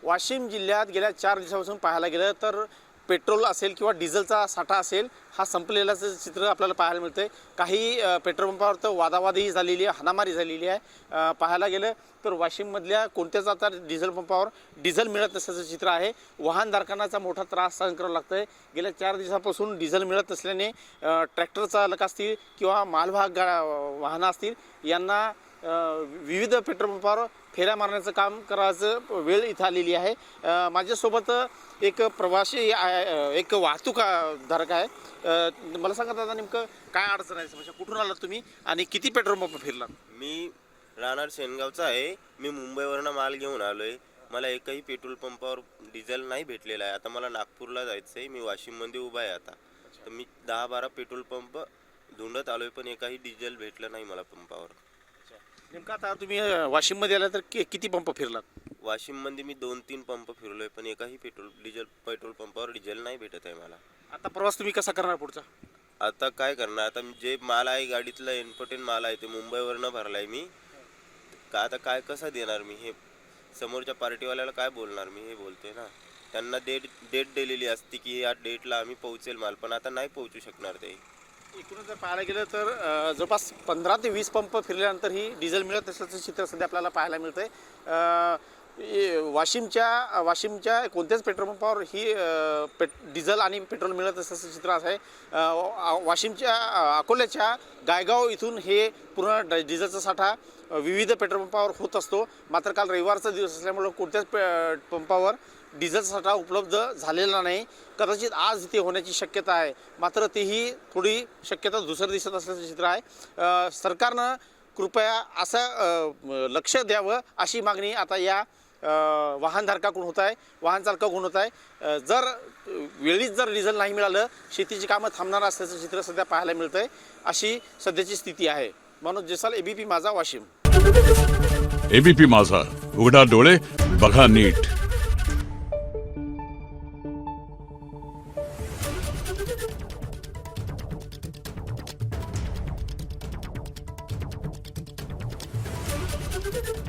वाशिम जिल्ह्यात गेल्या 4 दिवसापासून पाहायला गेलं तर पेट्रोल असेल किंवा डिझेलचा साठा असेल हा संपलेल्याचं चित्र आपल्याला पाहायला मिळतंय। काही पेट्रोल पंपावर तर वादावादी झालेली आहे, हाणामारी झालेली आहे। पाहायला गेलं तर वाशिममधल्या कोणत्याच आता डिझेल पंपावर डिझेल मिळत नसल्याचं चित्र आहे। वाहनधारकांचा मोठा त्रास सहन करावा लागतोय। गेल्या 4 दिवसापासून डिझेल मिळत नसल्याने ट्रॅक्टर चालक असतील किंवा मालवाहक वाहनं असतील यांना विविध पेट्रोल पंपावर फेऱ्या मारण्याचं काम करायचं वेळ इथं आलेली आहे। माझ्यासोबत एक प्रवासी एक वाहतूकधारक आहे। मला सांगा दादा, नेमकं काय अडचण आहे, समस्या कुठून आलात तुम्ही आणि किती पेट्रोल पंप फिरलात? मी राहणार शेनगावचा आहे। मी मुंबईवरून माल घेऊन आलोय। मला एकही पेट्रोल पंपावर डिझेल नाही भेटलेला आहे। आता मला नागपूरला जायचं आहे। मी वाशिममध्ये उभा आहे आता। तर मी 10-12 पेट्रोल पंप धुंडत आलोय पण एकही डिझेल भेटलं नाही मला पंपावर। नेमकं आता तुम्ही वाशिममध्ये आला तर किती पंप फिरलात? वाशिममध्ये मी 2-3 पंप फिरलोय पण एकही पेट्रोल पंपावर डिझेल नाही भेटत आहे मला। आता प्रवास तुम्ही कसा करणार पुढचा? आता काय करणार, आता जे माल आहे गाडीतला इम्पॉर्टंट माल आहे ते मुंबईवरनं भरलाय मी। आता काय कसं देणार मी हे समोरच्या पार्टीवाल्याला काय बोलणार मी? हे बोलतोय ना, त्यांना डेट दिलेली असते की या डेटला आम्ही पोहोचेल माल, पण आता नाही पोहोचू शकणार ते। एकूणच जर पाहायला गेलं तर जवळपास 15 ते 20 पंप फिरल्यानंतर ही डिझेल मिळत असल्याचं चित्र सध्या आपल्याला पाहायला मिळतंय। वाशिमच्या कोणत्याच पेट्रोल पंपावर ही डिझेल आणि पेट्रोल मिळत असल्याचं चित्र असं आहे। वाशिमच्या अकोल्याच्या गायगाव इथून हे पूर्ण डिझेलचा साठा विविध पेट्रोल पंपावर होत असतो। मात्र काल रविवारचा दिवस असल्यामुळं कोणत्याच पंपावर डिझेलचा साठा उपलब्ध झालेला नाही। कदाचित आज ते होण्याची शक्यता आहे, मात्र तेही थोडी शक्यता दुसरं दिसत असल्याचं चित्र आहे। सरकारनं कृपया असं लक्ष द्यावं अशी मागणी आता या वाहनधारकाकडून होत आहे, वाहन चालकाकडून होत आहे। जर वेळीच जर डिझेल नाही मिळालं, शेतीची कामं थांबणार असल्याचं चित्र सध्या पाहायला मिळतं आहे। अशी सध्याची स्थिती आहे। मनोज जेसाल, एबीपी माझा, वाशिम। एबीपी माझा, उघडा डोळे बघा नीट। Thank you.